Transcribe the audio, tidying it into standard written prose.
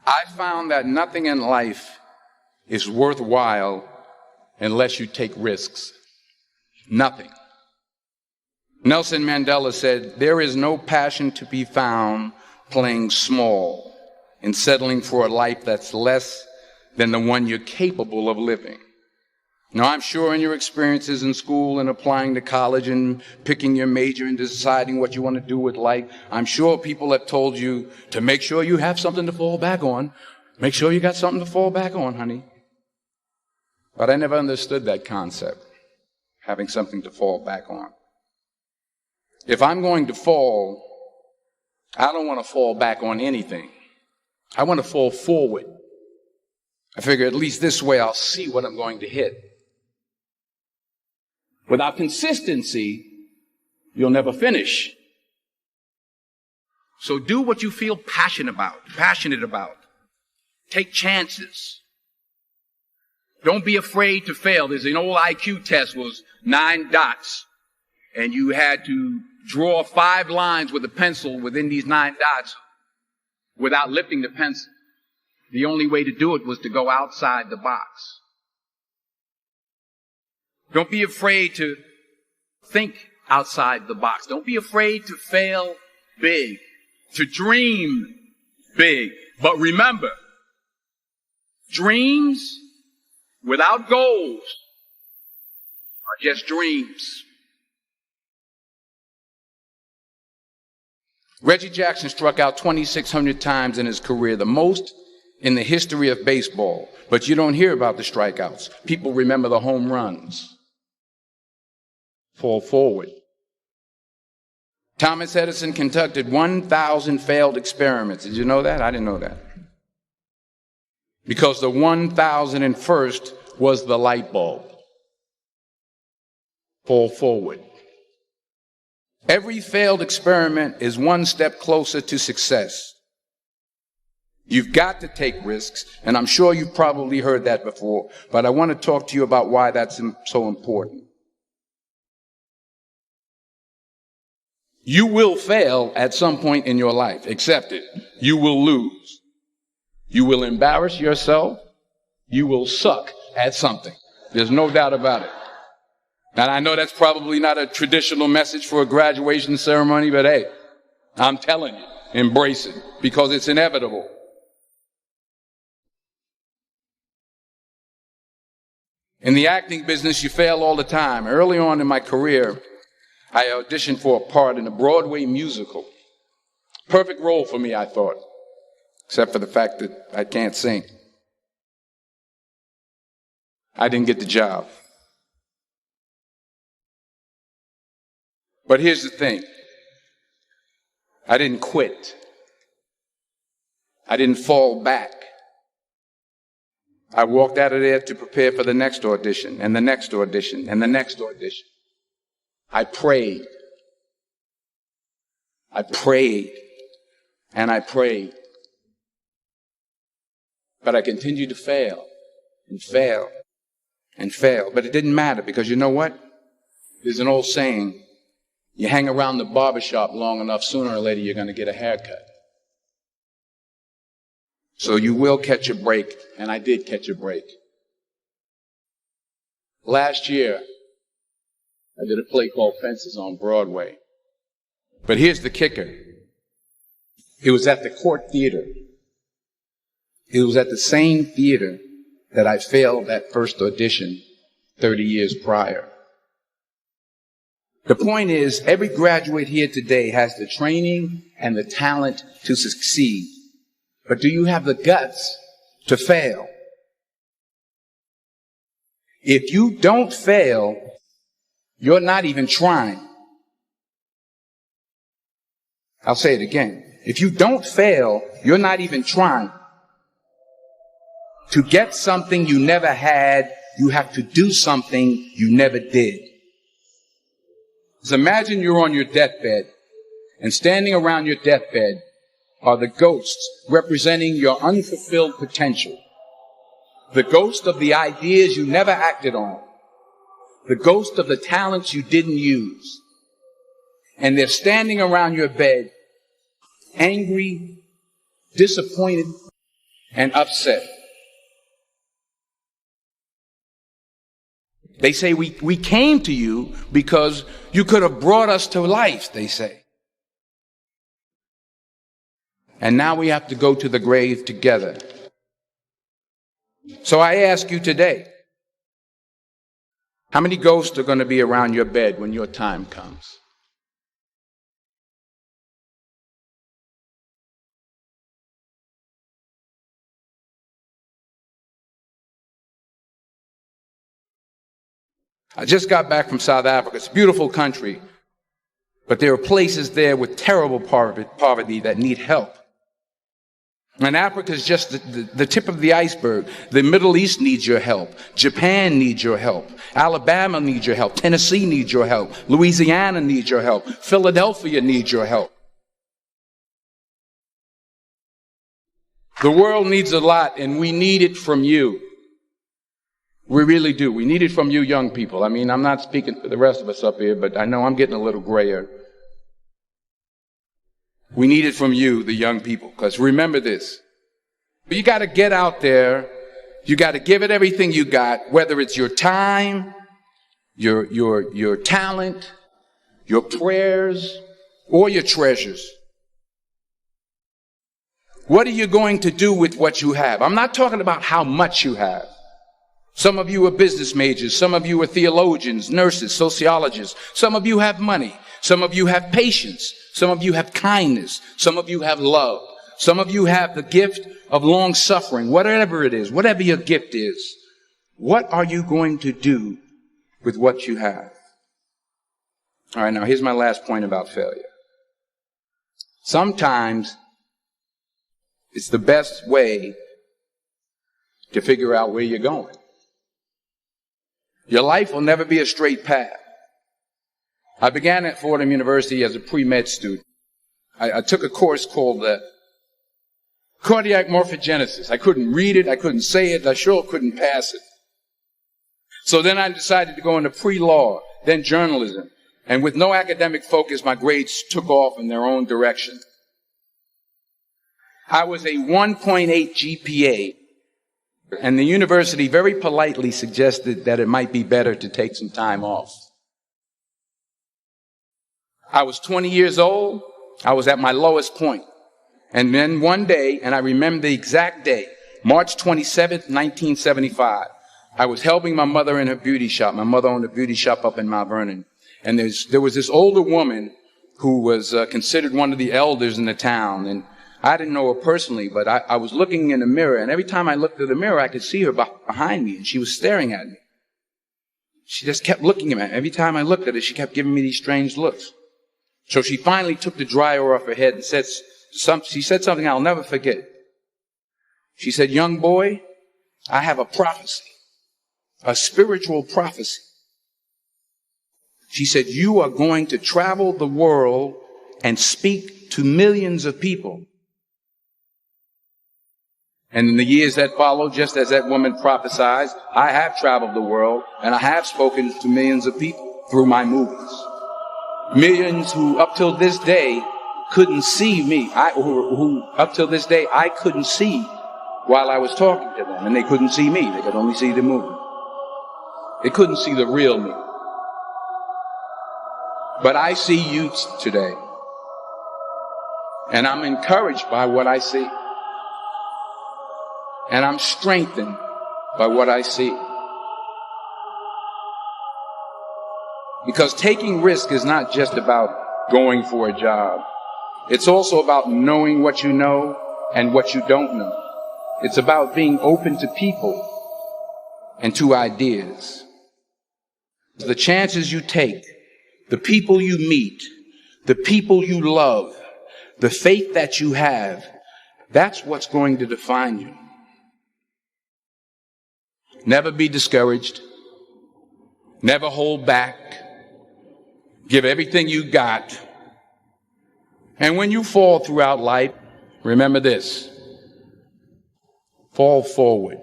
I found that nothing in life is worthwhile unless you take risks. Nothing. Nelson Mandela said, "There is no passion to be found playing small and settling for a life that's less than the one you're capable of living." Now, I'm sure in your experiences in school and applying to college and picking your major and deciding what you want to do with life, I'm sure people have told you to make sure you have something to fall back on. Make sure you got something to fall back on, honey. But I never understood that concept, having something to fall back on. If I'm going to fall, I don't want to fall back on anything. I want to fall forward. I figure at least this way I'll see what I'm going to hit. Without consistency, you'll never finish. So do what you feel passionate about. Take chances. Don't be afraid to fail. There's an old IQ test, was 9 dots. And you had to draw 5 lines with a pencil within these 9 dots without lifting the pencil. The only way to do it was to go outside the box. Don't be afraid to think outside the box. Don't be afraid to fail big, to dream big. But remember, dreams without goals are just dreams. Reggie Jackson struck out 2,600 times in his career, the most in the history of baseball. But you don't hear about the strikeouts. People remember the home runs. Fall forward. Thomas Edison conducted 1,000 failed experiments. Did you know that? I didn't know that. Because the 1,001st was the light bulb. Fall forward. Every failed experiment is one step closer to success. You've got to take risks, and I'm sure you've probably heard that before, but I want to talk to you about why that's so important. You will fail at some point in your life. Accept it. You will lose. You will embarrass yourself. You will suck at something. There's no doubt about it. And I know that's probably not a traditional message for a graduation ceremony, but hey, I'm telling you, embrace it because it's inevitable. In the acting business, you fail all the time. Early on in my career, I auditioned for a part in a Broadway musical. Perfect role for me, I thought, except for the fact that I can't sing. I didn't get the job. But here's the thing. I didn't quit. I didn't fall back. I walked out of there to prepare for the next audition, and the next audition, and the next audition. I prayed. I prayed. And I prayed. But I continued to fail, and fail, and fail. But it didn't matter, because you know what? There's an old saying, you hang around the barbershop long enough, sooner or later you're going to get a haircut. So you will catch a break, and I did catch a break. Last year, I did a play called Fences on Broadway. But here's the kicker. It was at the Court Theater. It was at the same theater that I failed that first audition 30 years prior. The point is, every graduate here today has the training and the talent to succeed. But do you have the guts to fail? If you don't fail, you're not even trying. I'll say it again. If you don't fail, you're not even trying. To get something you never had, you have to do something you never did. So imagine you're on your deathbed, and standing around your deathbed are the ghosts representing your unfulfilled potential. The ghost of the ideas you never acted on. The ghost of the talents you didn't use. And they're standing around your bed, angry, disappointed, and upset. They say, we came to you because you could have brought us to life, they say. And now we have to go to the grave together. So I ask you today, how many ghosts are going to be around your bed when your time comes? I just got back from South Africa. It's a beautiful country, but there are places there with terrible poverty that need help. And Africa is just the tip of the iceberg. The Middle East needs your help. Japan needs your help. Alabama needs your help. Tennessee needs your help. Louisiana needs your help. Philadelphia needs your help. The world needs a lot, and we need it from you. We really do. We need it from you young people. I mean, I'm not speaking for the rest of us up here, but I know I'm getting a little grayer. We need it from you, the young people, because remember this. You got to get out there. You got to give it everything you got, whether it's your time, your talent, your prayers, or your treasures. What are you going to do with what you have? I'm not talking about how much you have. Some of you are business majors. Some of you are theologians, nurses, sociologists. Some of you have money. Some of you have patience. Some of you have kindness. Some of you have love. Some of you have the gift of long suffering. Whatever it is, whatever your gift is, what are you going to do with what you have? All right, now here's my last point about failure. Sometimes it's the best way to figure out where you're going. Your life will never be a straight path. I began at Fordham University as a pre-med student. I took a course called cardiac morphogenesis. I couldn't read it. I couldn't say it. I sure couldn't pass it. So then I decided to go into pre-law, then journalism. And with no academic focus, my grades took off in their own direction. I was a 1.8 GPA. And the university very politely suggested that it might be better to take some time off. I was 20 years old. I was at my lowest point. And then one day, and I remember the exact day, March 27th, 1975, I was helping my mother in her beauty shop. My mother owned a beauty shop up in Mount Vernon. And there was this older woman who was considered one of the elders in the town. And I didn't know her personally, but I was looking in the mirror, and every time I looked at the mirror, I could see her behind me, and she was staring at me. She just kept looking at me. Every time I looked at her, she kept giving me these strange looks. So she finally took the dryer off her head and she said something I'll never forget. She said, "Young boy, I have a prophecy, a spiritual prophecy." She said, "You are going to travel the world and speak to millions of people." And in the years that followed, just as that woman prophesied, I have traveled the world and I have spoken to millions of people through my movies. Millions who up till this day couldn't see me. Who up till this day I couldn't see while I was talking to them. And they couldn't see me. They could only see the movie. They couldn't see the real me. But I see you today. And I'm encouraged by what I see. And I'm strengthened by what I see. Because taking risk is not just about going for a job. It's also about knowing what you know and what you don't know. It's about being open to people and to ideas. The chances you take, the people you meet, the people you love, the faith that you have, that's what's going to define you. Never be discouraged. Never hold back. Give everything you got. And when you fall throughout life, remember this. Fall forward.